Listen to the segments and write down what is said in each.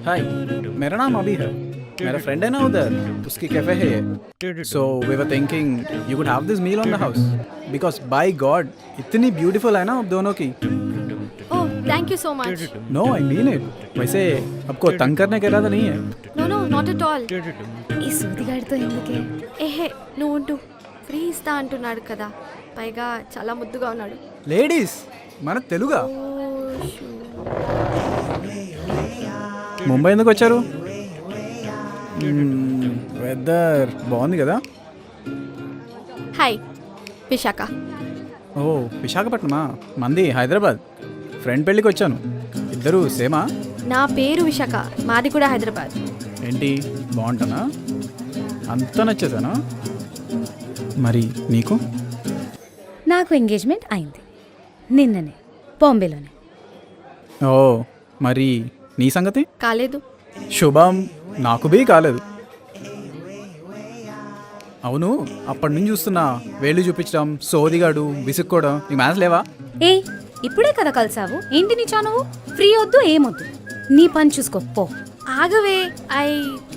हाय, मेरा नाम अभी है. मेरा फ्रेंड है ना उधर, उसकी कैफे है ये. So we were thinking you could have this meal on the house because by God इतनी beautiful है ना आप दोनों की. Oh thank you so much. No, I mean it. वैसे आपको तंग करने का इरादा नहीं है. No no not at all. ఈ సూదిగాడితో ఎందుకే? ఏహే నువ్వు ఉంటూ ఫ్రీ ఇస్తా అంటున్నాడు కదా, పైగా చాలా ముద్దుగా ఉన్నాడు. లేడీస్ మన తెలుగా. ముంబై ఎందుకు వచ్చారు? వెదర్ బాగుంది కదా. హాయ్ విశాఖ. ఓ విశాఖపట్నమా? మంది హైదరాబాద్. ఫ్రెండ్ పెళ్ళికి వచ్చాను. ఇద్దరు సేమా? నా పేరు విశాఖ, మాది కూడా హైదరాబాద్. ఏంటి బాగుంటానా? అంతా నచ్చేసానా? మరి నీకు? నాకు ఎంగేజ్మెంట్ అయింది నిన్ననే, బాంబేలోనే. ఓ మరి నీ సంగతి? కాలేదు. శుభం. నాకు బీ కాలేదు. అవును, అప్పటి నుంచి చూస్తున్నా వేళ్ళు చూపించడం, సోదిగాడు, విసుక్కోవడం. నీకు మ్యాథ్స్ లేవా? ఏ ఇప్పుడే కదా కలిసావు, ఏంటి నీ చానువు? ఫ్రీ వద్దు ఏమొద్దు, నీ పని చూసుకో పో. ఆగవే, ఐ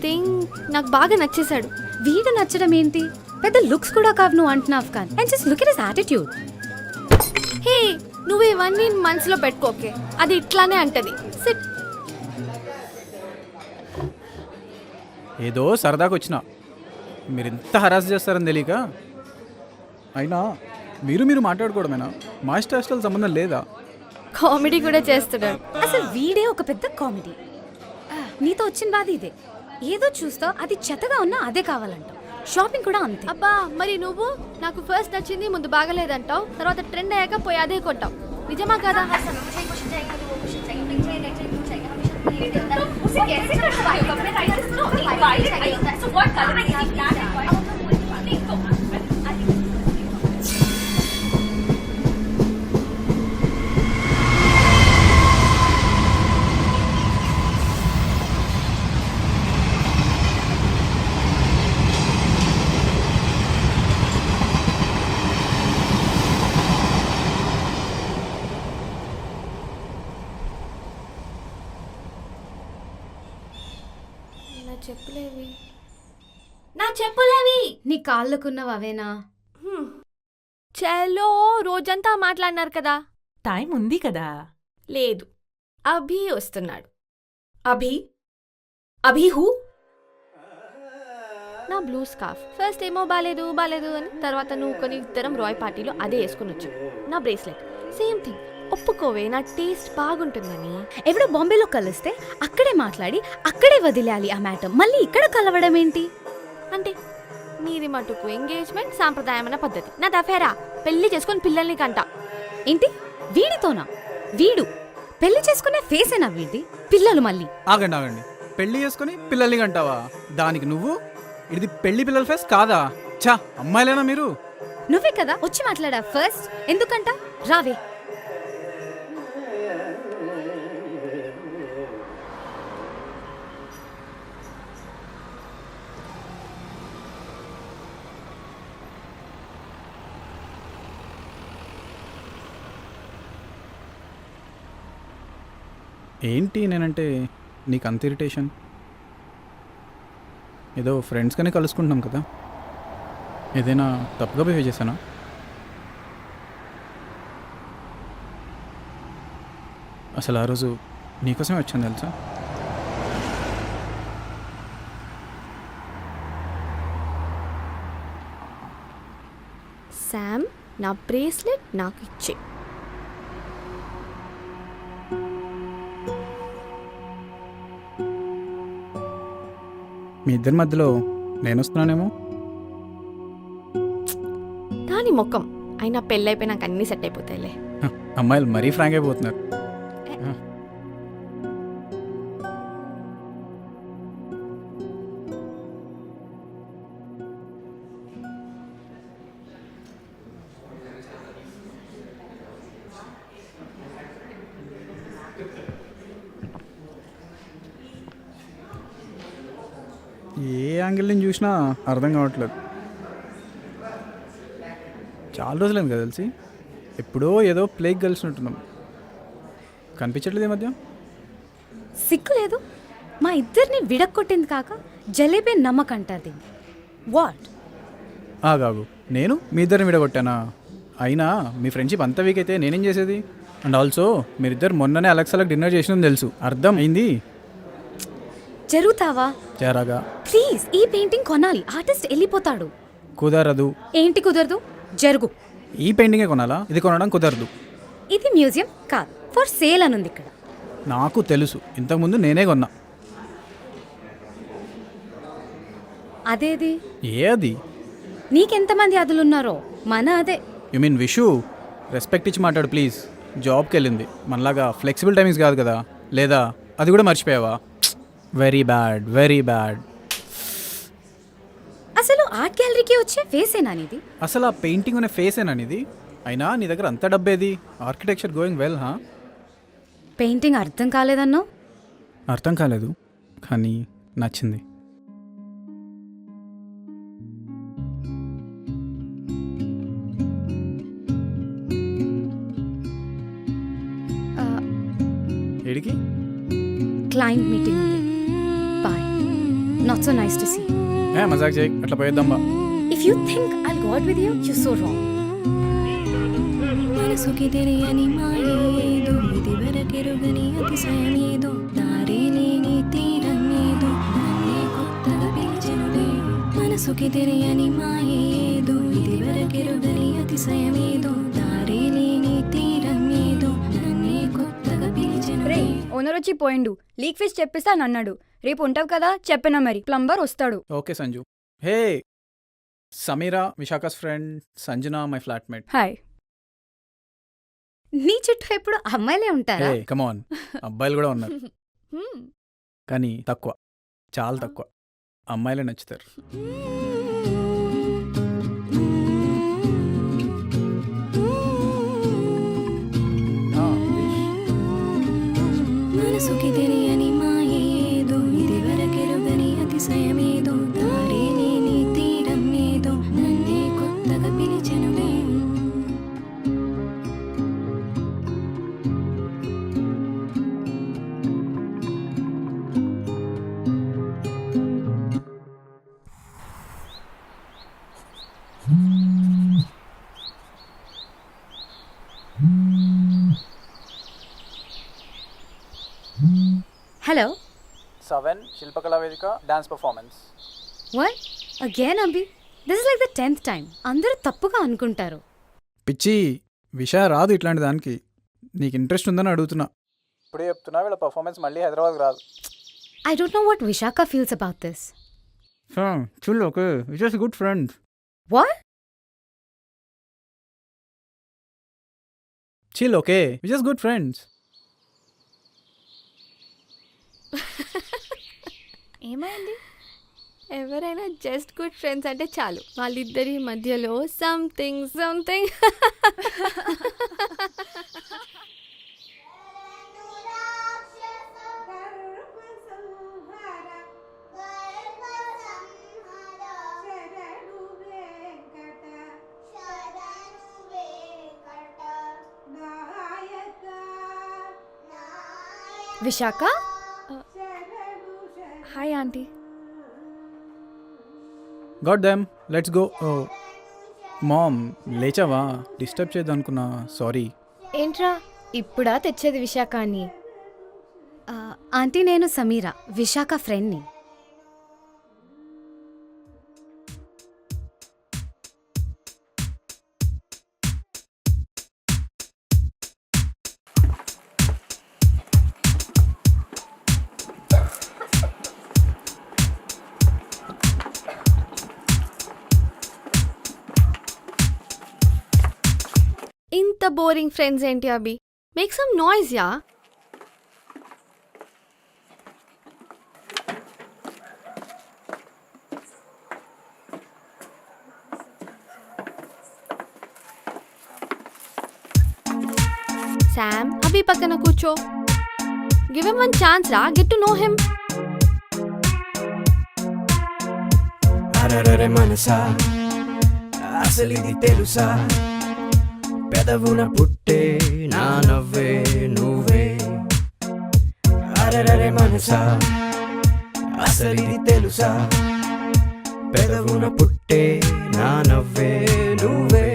థింక్ నాకు బాగా నచ్చేశాడు. వీడు నచ్చడం ఏంటి, పెద్ద లుక్స్ కూడా కావు నువ్వు అంటున్నావు కానీ. And just look at his attitude. Hey నువ్వు ఇవన్నీ మనసులో పెట్టుకోకే, అది ఇట్లానే అంటది. సిట్. ఏదో సరదాకి వచ్చిన, మీరు ఇంత హరాస్ చేస్తారని తెలియక. అయినా మీరు మాట్లాడుకోవడమేనా? మా ఇష్టాలు సంబంధం లేదా? కామెడీ కూడా చేస్తున్నాడు. అసలు వీడే ఒక పెద్ద కామెడీ. నీతో వచ్చిన బాధ ఇదే, ఏదో చూస్తావు అది చెత్తగా ఉన్నా అదే కావాలంటావు. షాపింగ్ కూడా అంతే. అబ్బా మరి నువ్వు నాకు ఫస్ట్ నచ్చింది ముందు బాగలేదంటావు, తర్వాత ట్రెండ్ అయ్యాక పోయి అదే కొంటావు. నిజమా కదా? నా చెప్పులేవి నీ కాళ్ళకున్నవి అవేనా? చలో రోజంతా మాట్లాడినారు కదా, టైం ఉంది కదా. లేదు అభి వస్తున్నాడు. అభి? అభి హూ? నా బ్లూ స్కార్ఫ్ ఫస్ట్ ఏమో బాలేదు అని, తర్వాత నువ్వు కొని ఇద్దరం రాయ్ పార్టీలో అదే వేసుకుని వచ్చావు. నా బ్రేస్లెట్ సేమ్ థింగ్. ఒప్పుకోవే, నా టేస్ట్ బాగుంటుందని. ఎవడో బాంబేలో కలిస్తే అక్కడే మాట్లాడి అక్కడే వదిలేయాలి ఆ మ్యాటర్, మళ్ళీ ఇక్కడ కలవడం ఏంటి? అంటే నీది మటుకు ఎంగేజ్మెంట్ సాంప్రదాయమైన పద్ధతి, నా దఫేరా పెళ్లి చేసుకుని పిల్లల్ని కంట. ఏంటి వీడితోనా? వీడు పెళ్లి చేసుకునే ఫేసేనా వీడిది? పిల్లలు మళ్ళీ? ఆగండి, పెళ్లి చేసుకుని పిల్లల్ని కంటావా? దానికి నువ్వు ఇది పెళ్లి పిల్లల ఫేస్ కాదా? చా, అమ్మాయిలేనా మీరు? నువ్వే కదా వచ్చి మాట్లాడా ఫస్ట్. ఎందుకంట? రావే. ఏంటి నేనంటే నీకు అంత ఇరిటేషన్? ఏదో ఫ్రెండ్స్గానే కలుసుకుంటున్నాం కదా, ఏదైనా తప్పుగా బిహేవ్ చేశానా? అసలు ఆ రోజు నీకోసమే వచ్చాను తెలుసా. శామ్, నా బ్రేస్లెట్ నాకు ఇచ్చే. మీ ఇద్దరి మధ్యలో నేను వస్తున్నానేమో. దాని ముఖం అయినా పెళ్ళైపోయి నాకు అన్నీ సెట్ అయిపోతాయిలే. అమ్మాయిలు మరీ ఫ్రాంక్ అయిపోతున్నారు. ఏ యాంగిల్ నుంచి చూసినా అర్థం కావట్లేదు. చాలా రోజులేదు కదా తెలిసి. ఎప్పుడో ఏదో ప్లేగ్ కలిసి ఉంటున్నాం. కనిపించట్లేదు ఈ మధ్య. సిగ్గు లేదు? మా ఇద్దరిని విడక్కొట్టింది కాక జలేబీ నమ్మకంటారు దీన్ని. వాట్? ఆగాగు, నేను మీ ఇద్దరిని విడగొట్టానా? అయినా మీ ఫ్రెండ్షిప్ అంత వీక్ అయితే నేనేం చేసేది? అండ్ ఆల్సో మీరిద్దరు మొన్ననే అలెక్సాలకు డిన్నర్ చేసినని తెలుసు, అర్థం అయింది. జరుగుతావా? చేరాగా. ప్లీజ్, ఈ పెయింటింగ్ కొనాలి, ఆర్టిస్ట్ వెళ్ళిపోతాడు. కుదరదు. ఏంటి కుదరదు? జరుగు. ఈ పెయింటింగే కొనాలా? ఇది కొనడం కుదరదు. ఇది మ్యూజియం కాదు, ఫర్ సేల్ అని ఉంది ఇక్కడ. నాకు తెలుసు, ఇంతకుముందు నేనే కొన్నా. అదేది? ఏ అది? నీకెంతమంది అదులున్నారో మన అదే. You mean Vishu? రెస్పెక్ట్ ఇచ్చి మాట్లాడు ప్లీజ్. జాబ్కి వెళ్ళింది, మనలాగా ఫ్లెక్సిబుల్ టైమింగ్స్ కాదు కదా. లేదా అది కూడా మర్చిపోయావా? Very bad, very bad. అసలు ఆర్ట్ గ్యాలరీకి వచ్చే ఫేసేనా నీది? అసలు ఆ పెయింటింగ్ అనే ఫేస్ ఏననిది? అయినా నీ దగ్గర అంత డబ్బేది? ఆర్కిటెక్చర్ గోయింగ్ వెల్ హా? పెయింటింగ్ అర్థం కాలేదన్నో? అర్థం కాలేదు, కానీ నచ్చింది. ఏడికి? క్లయింట్ మీటింగ్ ఉంది, bye. Not so nice to see. ఏ మజాక్ చేయి, అట్లా పోయేద్దాంబా. If you think I go out with you, you so wrong. మనసుకి తెలియని మాయేదో, ఇది వరకెరుగని అతిశయమేదో, దారి లేని తీరమేదో, నన్నే కొత్తగా పిలిచెనులే. మనసుకి తెలియని మాయేదో, ఇది వరకెరుగని అతిశయమేదో, దారి లేని తీరమేదో, నన్నే కొత్తగా పిలిచెనులే. ఓనర్ వచ్చి పోయిండు, లీక్ ఫీజ్ చెప్పిస్తాను అన్నాడు. రేపు ఉంటావు కదా, చెప్పినా మరి ప్లంబర్ వస్తాడు. Okay Sanju. Hey Sameera, Vishakha's friend Sanjana, my flatmate. Hi. నీ చుట్టూ ఎప్పుడు అమ్మాయిలే ఉంటారా? హే కమ్ ఆన్, అబ్బాయిలు కూడా ఉన్నారు, కానీ తక్కువ, చాలా తక్కువ. అమ్మాయిలే నచ్చుతారు. మనసుకి తెలియని మాయేదో, ఇది వరకెరుగని అతిశయమేదో, దారి లేని తీరమేదో, నన్నే కొత్తగా పిలిచెనులే. హలో. 7 శిల్పకళా వేదిక dance performance. What again Abhi? This is like the 10th time. అందరూ తప్పుగా అనుకుంటారు. పిచ్చి, విషయ రాదు ఇట్లాంటి దానికి. నీకు ఇంట్రెస్ట్ ఉందని అడుగుతున్నా. ఇప్పుడే చెప్తున్నా, వీళ్ళ పర్ఫార్మెన్స్ మళ్ళీ హైదరాబాద్కి రాదు. I don't know what Vishaka feels about this. Chill, okay, which is good friend. What? Chill, okay, which is good friends. ఏమైంది? ఎవరైనా జస్ట్ గుడ్ ఫ్రెండ్స్ అంటే చాలు, వాళ్ళిద్దరి మధ్యలో something something. Vishakha. Hi aunty. Got them, let's go. Mom, లేచావా? Disturb చేద్దాం అనుకున్నా, sorry. ఏంట్రా ఇప్పుడా తెచ్చేది విశాఖ అని? ఆంటీ, నేను సమీరా, విశాఖ ఫ్రెండ్ని. ఇంత బోరింగ్ ఫ్రెండ్స్ ఏంటి అభి? మేక్ సమ్ నాయిస్ యా. శామ్, అభి పక్కన కూర్చో. గివ్ హిమ్ వన్ ఛాన్స్ రా, గెట్ టు నో హిమ్. అరరరే మనసా, అసలిది తెలుసా? పెదవున పుట్టే నా నవ్వే నువ్వే. అరరరే మనసా, అసలిది తెలుసా పెదవున పుట్టే నా నవ్వే నువ్వే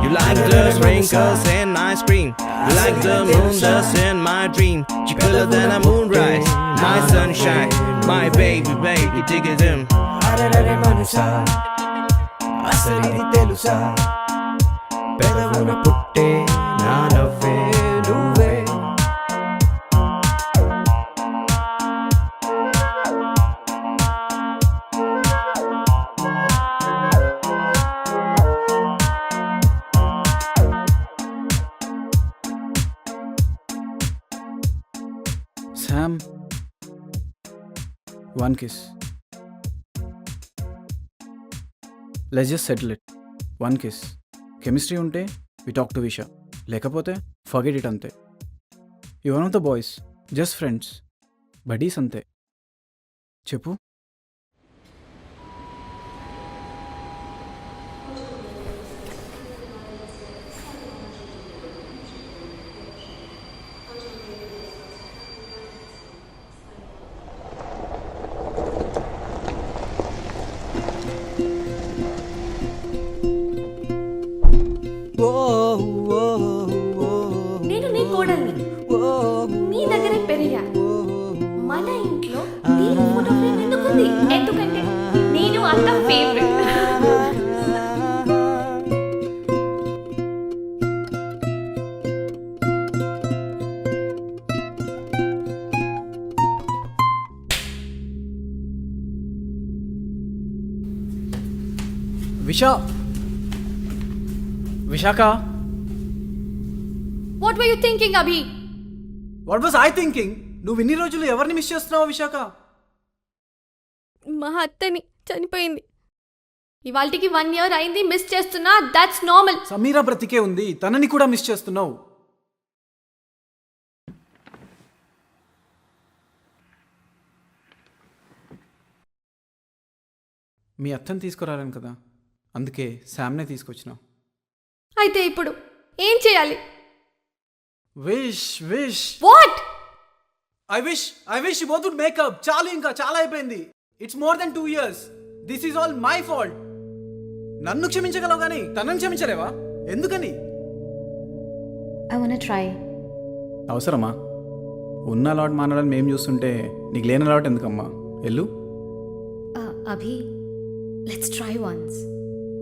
You like the sprinkles and ice cream. You like the moon dust in my dream. You cooler than a moonrise, my sunshine, my baby, baby, dig it in. అరరరే మనసా అసలిది తెలుసా పెదవున పుట్టే నా నవ్వే నువ్వే Sam, one kiss. Let's just settle it. One kiss. Chemistry ఉంటే we talk to విషా, లేకపోతే ఫర్గెట్ ఇట్ అంతే. You one of the boys, just friends, buddies అంతే. చెప్పు. నేను నీ కోడల్ని, నీ దగ్గరే పెరిగా. మన ఇంట్లో దీని ఫోటో ఫ్రేమ్ ఎందుకుంది? ఎందుకంటే నేను అంత favourite. Visakha, what were you thinking Abhi? What was I thinking? నువ్వు ఇన్ని రోజులు ఎవరిని మిస్ చేస్తున్నావు విశాఖ? మా అత్తని చనిపోయింది. ఇవాళకి 1 year అయింది. మిస్ చేస్తున్నా, దట్స్ నార్మల్. సమీరా బ్రతికే ఉంది, తనని కూడా మిస్ చేస్తున్నావు. మీ అత్తని తీసుకురాలేను కదా, అందుకే శామ్నే తీసుకొచ్చినావు. అయితే ఇప్పుడు ఏం చేయాలి? Wish wish what? I wish you both would make up. చాలు, ఇంకా చాలా అయిపోయింది. It's more than 2 years. This is all my fault. నన్ను క్షమించగలవు కానీ తనని క్షమించలేవా? ఎందుకని? I want try. అవసరమా? ఉన్న అలవాటు మానాలని మేము చూస్తుంటే నీకు లేని అలవాటు ఎందుకమ్మా? వెళ్ళు. Abhi, let's try once.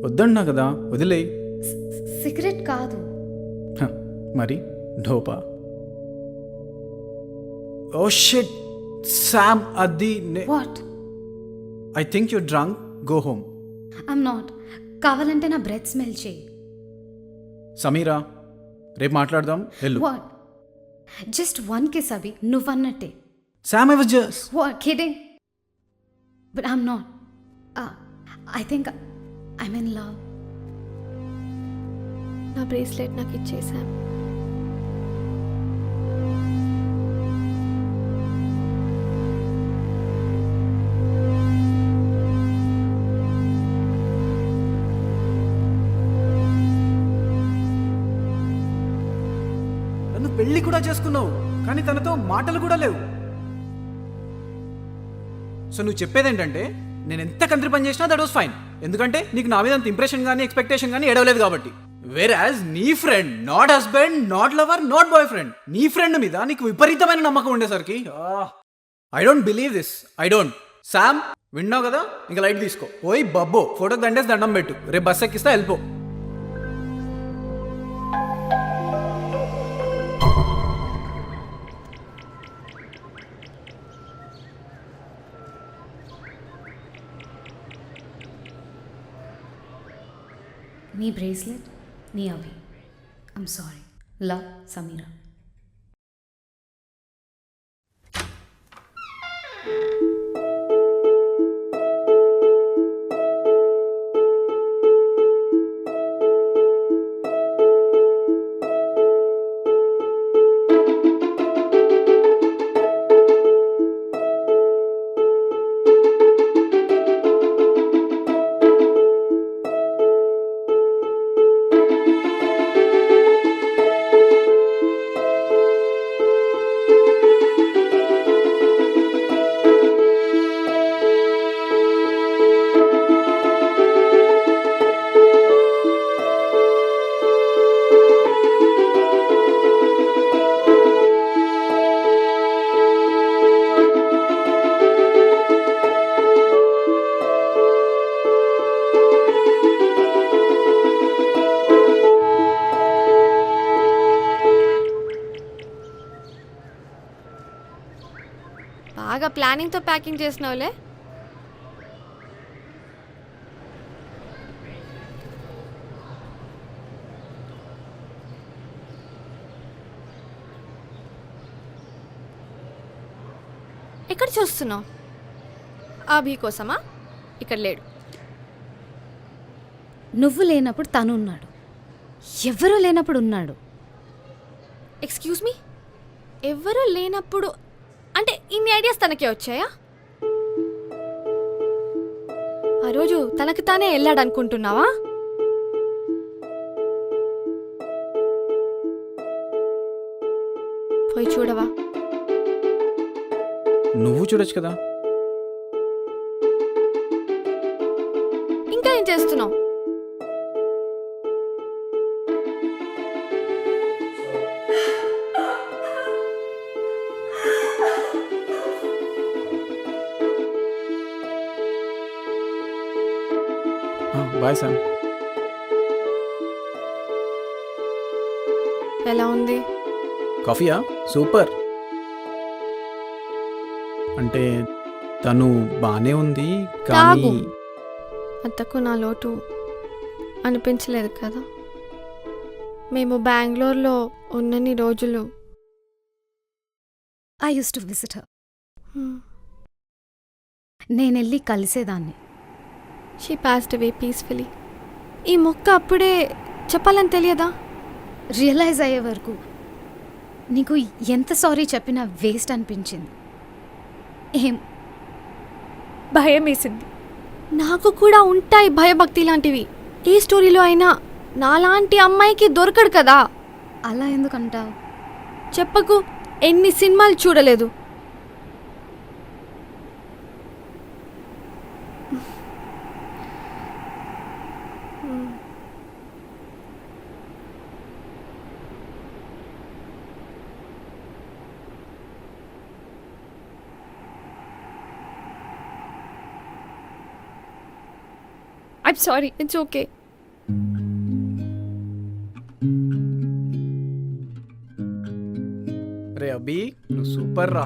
వద్దన్నా కదా, వదిలేయి. సిగరెట్ కాదు. మరి ఢోపా. ఓ షిట్ శామ్, అది what? I think you drunk. Go home. I'm not. కావాలంటే నా బ్రెత్ స్మెల్ చేయి. సమీరా, రేపు మాట్లాడదాం. వెళ్ళు. What? Just one kiss Abhi, నువ్వన్నట్టే. Sam, I was just. What? Kidding? But I'm not. I think I'm in love. నా bracelet నాకు ఇచ్చేసాను. నన్ను పెళ్లి కూడా చేసుకున్నావు, కానీ తనతో మాటలు కూడా లేవు. సో నువ్వు చెప్పేది ఏంటంటే నేను ఎంత కంత్రి పని చేసినా దట్ వాస్ ఫైన్, ఎందుకంటే నీకు నా మీద అంత ఇంప్రెషన్ కానీ ఎక్స్పెక్టేషన్ కానీ ఏడవలేదు కాబట్టి. వేరాజ్ నీ friend, not husband, not lover, not boy friend, నీ ఫ్రెండ్ మీద నీకు విపరీతమైన నమ్మకం ఉండేసరికి I don't believe this. I don't. Sam, విన్నావు కదా, ఇంకా లైట్ తీసుకో. పోయి బబ్బో ఫోటోకి దండేసి దండం పెట్టు. రేపు బస్ ఎక్కిస్తా, వెళ్ళిపో. నీ బ్రేస్లెట్, నీ Abhi. I'm sorry. Love, Sameera. బాగా ప్లానింగ్తో ప్యాకింగ్ చేసినావులే. ఎక్కడ చూస్తున్నావు? అభి కోసమా? ఇక్కడ లేడు. నువ్వు లేనప్పుడు తను ఉన్నాడు, ఎవరూ లేనప్పుడు ఉన్నాడు. ఎక్స్క్యూజ్ మీ, ఎవరూ లేనప్పుడు అంటే ఇన్ని ఐడియాస్ తనకే వచ్చాయా? ఆ రోజు తనకు తానే వెళ్ళాడు అనుకుంటున్నావా? పోయి చూడవా? నువ్వు చూడొచ్చు కదా. ఇంకా ఏం చేస్తున్నావు? Bye Sam. ఎలా ఉంది? కాఫీయా? సూపర్. అంటే తను బానే ఉంది తాగు. కానీ అంతకు నా లోటు అనిపించలేదు కదా. మేము బెంగళూరులో ఉన్నన్ని రోజులు I use to visit her. నేనెళ్ళి కలిసేదాన్ని. She passed away peacefully. ఈ మొక్క అప్పుడే చెప్పాలని తెలియదా? రియలైజ్ అయ్యే వరకు నీకు ఎంత సారీ చెప్పినా వేస్ట్ అనిపించింది. ఏం భయం వేసింది. నాకు కూడా ఉంటాయి భయభక్తి లాంటివి. ఏ స్టోరీలో అయినా నాలాంటి అమ్మాయికి దొరకడు కదా. అలా ఎందుకంటావు? చెప్పకు, ఎన్ని సినిమాలు చూడలేదు. I'm sorry. It's okay. రే అభి, నువ్వు సూపర్ రా.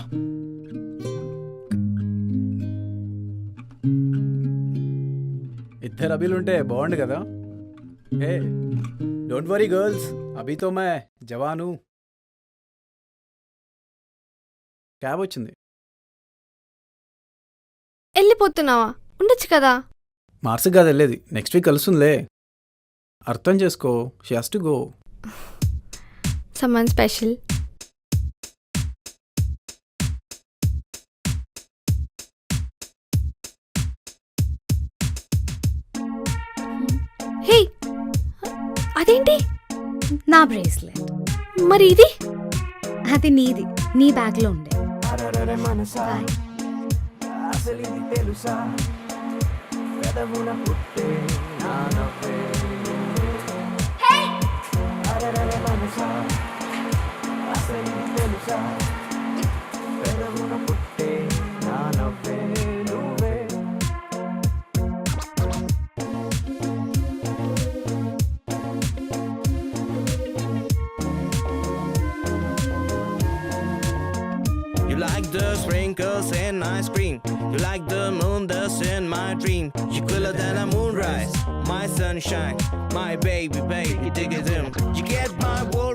ఇద్దరు అభిలుంటే బాగుండు కదా. ఏ డోంట్ వరీ గర్ల్స్, అభితో మే జవాను. క్యాబ్ వచ్చింది. వెళ్ళిపోతున్నావా? ఉండొచ్చు కదా. మార్క్స్ కాదు వెళ్ళేది, నెక్స్ట్ వీక్ కలుస్తుందిలే. అర్థం చేసుకో. She has to go. Someone special. Hey, అదేంటి? నా బ్రేస్లెట్. మరి ఇది? అది నీది, నీ బ్యాగ్లో ఉండే. అరరరే మనసా, అసలిది తెలుసా, పెదవున పుట్టే నా నవ్వే నువ్వే. అరరరే మనసా, అసలిది తెలుసా, పెదవున పుట్టే నా నవ్వే నువ్వే. You like the sprinkles and ice cream. You like the moon that's in my dream. You're cooler than a moonrise, my sunshine, my baby, baby, dig it in. You get my world